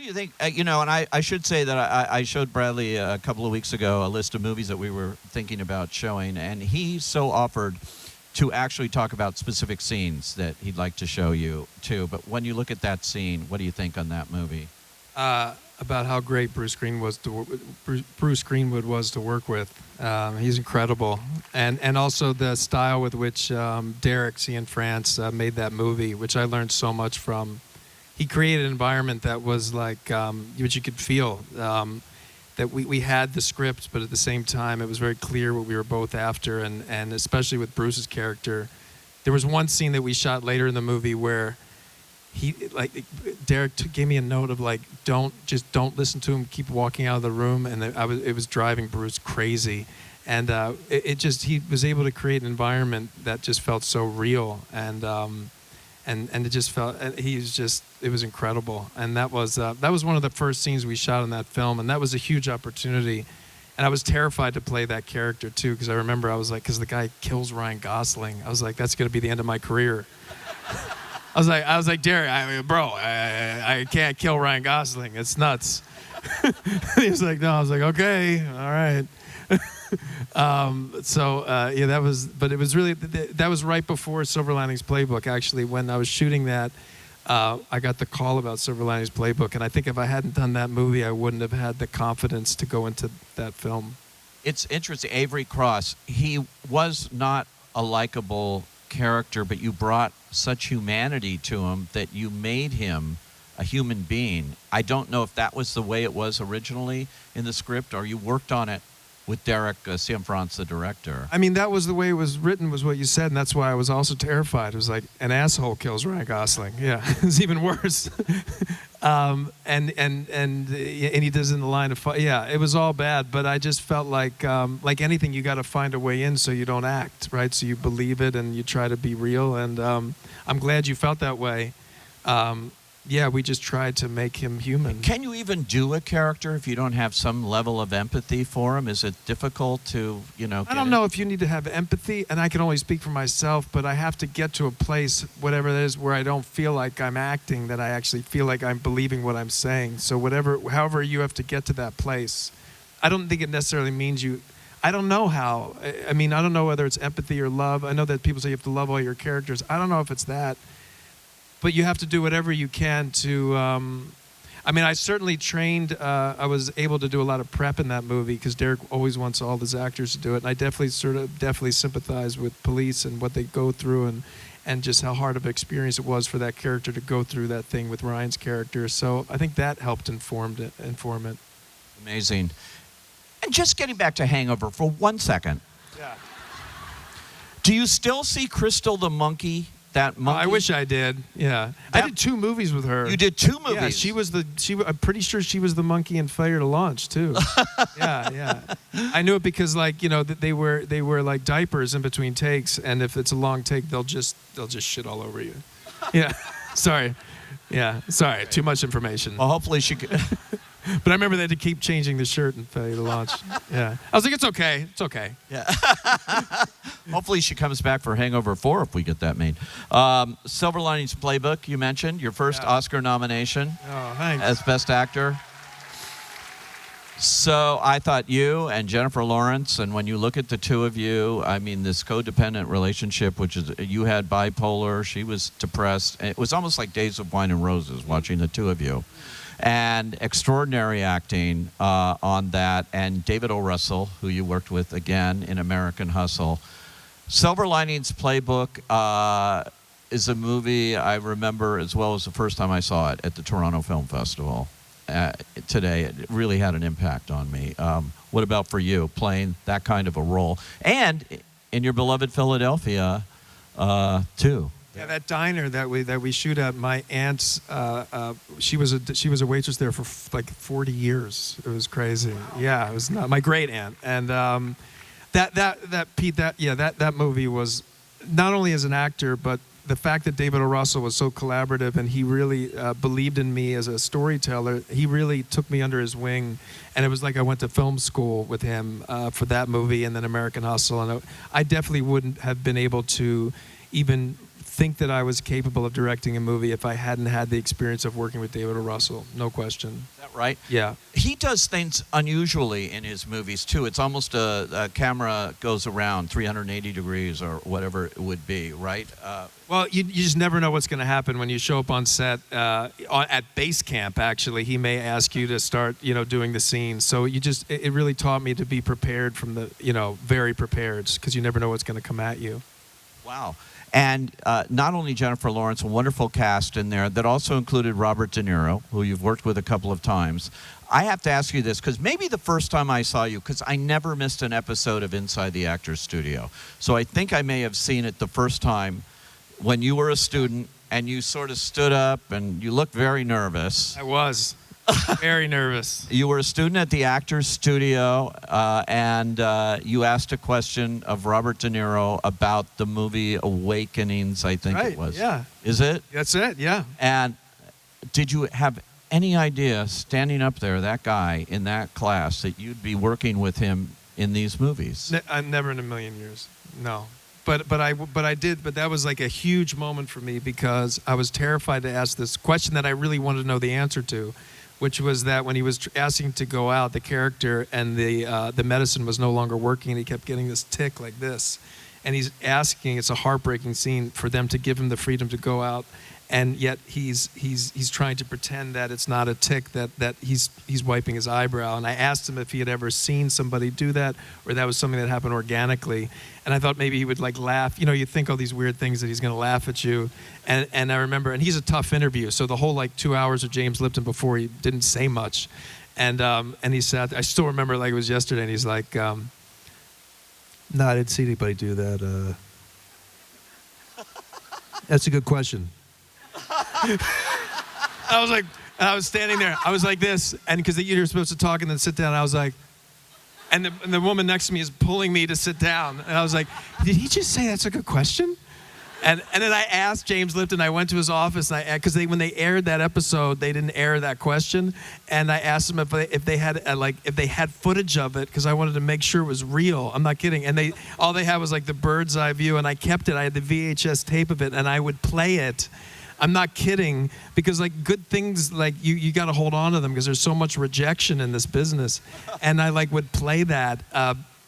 you think, and I should say that I showed Bradley a couple of weeks ago a list of movies that we were thinking about showing, and he so offered to actually talk about specific scenes that he'd like to show you, too. But when you look at that scene, what do you think on that movie? About how great Bruce Greenwood was to work with. He's incredible. And also the style with which Derek Cianfrance made that movie, which I learned so much from. He created an environment that was like, which you could feel, that we had the script, but at the same time, it was very clear what we were both after, and especially with Bruce's character. There was one scene that we shot later in the movie where Derek gave me a note of like, don't listen to him, keep walking out of the room, and it was driving Bruce crazy. And he was able to create an environment that just felt so real, and it just felt, it was incredible. And that was one of the first scenes we shot in that film, and that was a huge opportunity. And I was terrified to play that character too, because I remember I was like, because the guy kills Ryan Gosling, I was like, that's going to be the end of my career. I was like, Derek, I can't kill Ryan Gosling. It's nuts. He was like, no. I was like, okay, all right. But it was really, that was right before Silver Linings Playbook. Actually, when I was shooting that, I got the call about Silver Linings Playbook, and I think if I hadn't done that movie, I wouldn't have had the confidence to go into that film. It's interesting, Avery Cross, he was not a likable character, but you brought such humanity to him that you made him a human being. I don't know if that was the way it was originally in the script, or you worked on it with Derek Cianfrance, the director. I mean, that was the way it was written, was what you said, and that's why I was also terrified. It was like, an asshole kills Ryan Gosling. Yeah, it's even worse. And he does in the line of fire. Yeah, it was all bad, but I just felt like anything, you got to find a way in so you don't act, right? So you believe it and you try to be real, and I'm glad you felt that way. Yeah, we just tried to make him human. Can you even do a character if you don't have some level of empathy for him? Is it difficult to, I don't know if you need to have empathy, and I can only speak for myself, but I have to get to a place, whatever it is, where I don't feel like I'm acting, that I actually feel like I'm believing what I'm saying. So however you have to get to that place, I don't think it necessarily means I don't know how. I mean, I don't know whether it's empathy or love. I know that people say you have to love all your characters. I don't know if it's that. But you have to do whatever you can to, I certainly trained, I was able to do a lot of prep in that movie because Derek always wants all his actors to do it. And I definitely sympathize with police and what they go through and just how hard of an experience it was for that character to go through that thing with Ryan's character. So I think that helped inform it. Amazing. And just getting back to Hangover for 1 second. Yeah. Do you still see Crystal the monkey? That monkey? I wish I did. Yeah, I did 2 movies with her. You did 2 movies. Yeah, I'm pretty sure she was the monkey in Failure to Launch too. Yeah. I knew it because they wear like diapers in between takes, and if it's a long take, they'll just shit all over you. Yeah. Sorry. Yeah. Sorry. Too much information. Well, hopefully she could. But I remember they had to keep changing the shirt and Failure to Launch. Yeah. I was like, it's okay. It's okay. Yeah. Hopefully she comes back for Hangover 4 if we get that made. Silver Linings Playbook, you mentioned, your first Oscar nomination. Oh, thanks. As Best Actor. So I thought you and Jennifer Lawrence, and when you look at the two of you, I mean, this codependent relationship, which is, you had bipolar, she was depressed. It was almost like Days of Wine and Roses watching the two of you. And extraordinary acting on that. And David O. Russell, who you worked with again in American Hustle. Silver Linings Playbook is a movie I remember as well as the first time I saw it at the Toronto Film Festival. Today, it really had an impact on me. What about for you, playing that kind of a role? And in your beloved Philadelphia, too. Yeah, that diner that we shoot at, my aunt's, she was a waitress there for like 40 years. It was crazy. Yeah, it was my great aunt. And that movie was not only as an actor, but the fact that David O. Russell was so collaborative and he really believed in me as a storyteller. He really took me under his wing, and it was like I went to film school with him for that movie and then American Hustle. And I definitely wouldn't have been able to even think that I was capable of directing a movie if I hadn't had the experience of working with David O. Russell. No question. Is that right? Yeah. He does things unusually in his movies, too. It's almost a camera goes around 380 degrees or whatever it would be, right? Well, you just never know what's going to happen when you show up on set. At base camp, actually, he may ask you to start, doing the scene. So it really taught me to be prepared from very prepared, because you never know what's going to come at you. Wow. And not only Jennifer Lawrence, a wonderful cast in there that also included Robert De Niro, who you've worked with a couple of times. I have to ask you this, because maybe the first time I saw you, because I never missed an episode of Inside the Actors Studio. So I think I may have seen it the first time when you were a student and you sort of stood up and you looked very nervous. I was very nervous. You were a student at the Actors Studio, and you asked a question of Robert De Niro about the movie Awakenings, I think it was. Yeah. Is it? That's it, yeah. And did you have any idea, standing up there, that guy in that class, that you'd be working with him in these movies? Never in a million years, no. But I did. But that was like a huge moment for me, because I was terrified to ask this question that I really wanted to know the answer to, which was that when he was asking to go out, the character, and the medicine was no longer working, and he kept getting this tick like this, and he's asking. It's a heartbreaking scene for them to give him the freedom to go out, and yet he's trying to pretend that it's not a tick, that he's wiping his eyebrow. And I asked him if he had ever seen somebody do that, or that was something that happened organically. And I thought maybe he would like laugh. You think all these weird things that he's going to laugh at you. And I remember, and he's a tough interview. So the whole 2 hours of James Lipton before, he didn't say much. And he said, I still remember like it was yesterday. And he's like, no, I didn't see anybody do that. That's a good question. I was standing there. I was like this, and because you're supposed to talk and then sit down, I was like, and the woman next to me is pulling me to sit down, and I was like, did he just say that's a good question? And then I asked James Lipton. I went to his office, and because when they aired that episode, they didn't air that question, and I asked them if they had footage of it, because I wanted to make sure it was real. I'm not kidding. And all they had was like the bird's eye view, and I kept it. I had the VHS tape of it, and I would play it. I'm not kidding, because like good things, like you got to hold on to them, because there's so much rejection in this business. And I would play that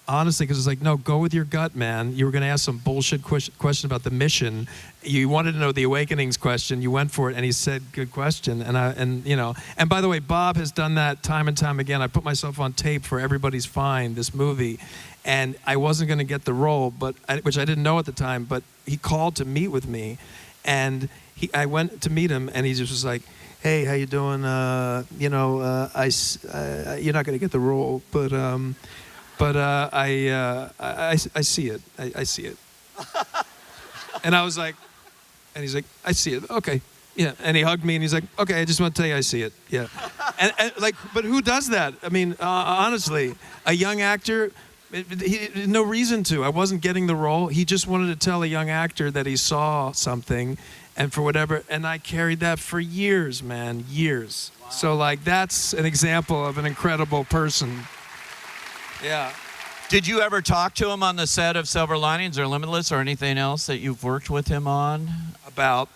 honestly, because it's like, no, go with your gut, man. You were going to ask some bullshit question about the mission. You wanted to know the Awakenings question. You went for it, and he said, good question. And by the way, Bob has done that time and time again. I put myself on tape for Everybody's Fine, this movie, and I wasn't going to get the role, which I didn't know at the time, but he called to meet with me, and I went to meet him, and he just was like, hey, how you doing? You're not going to get the role, but I see it. I see it. And I was like, and he's like, I see it. Okay. Yeah. And he hugged me, and he's like, okay, I just want to tell you I see it. Yeah. and but who does that? I mean, honestly, a young actor, no reason to. I wasn't getting the role. He just wanted to tell a young actor that he saw something, and for whatever, and I carried that for years, man, years. Wow. So that's an example of an incredible person. Yeah. Did you ever talk to him on the set of Silver Linings or Limitless or anything else that you've worked with him on? About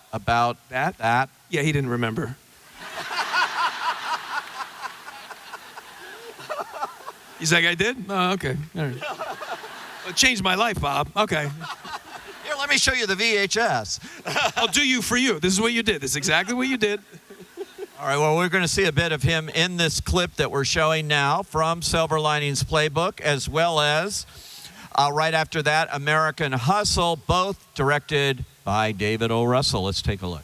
that? Yeah, he didn't remember. He's like, I did? Oh, okay. All right. Well, it changed my life, Bob. Okay. Here, let me show you the VHS. I'll do you for you. This is what you did. This is exactly what you did. All right, well, we're going to see a bit of him in this clip that we're showing now from Silver Linings Playbook, as well as, right after that, American Hustle, both directed by David O. Russell. Let's take a look.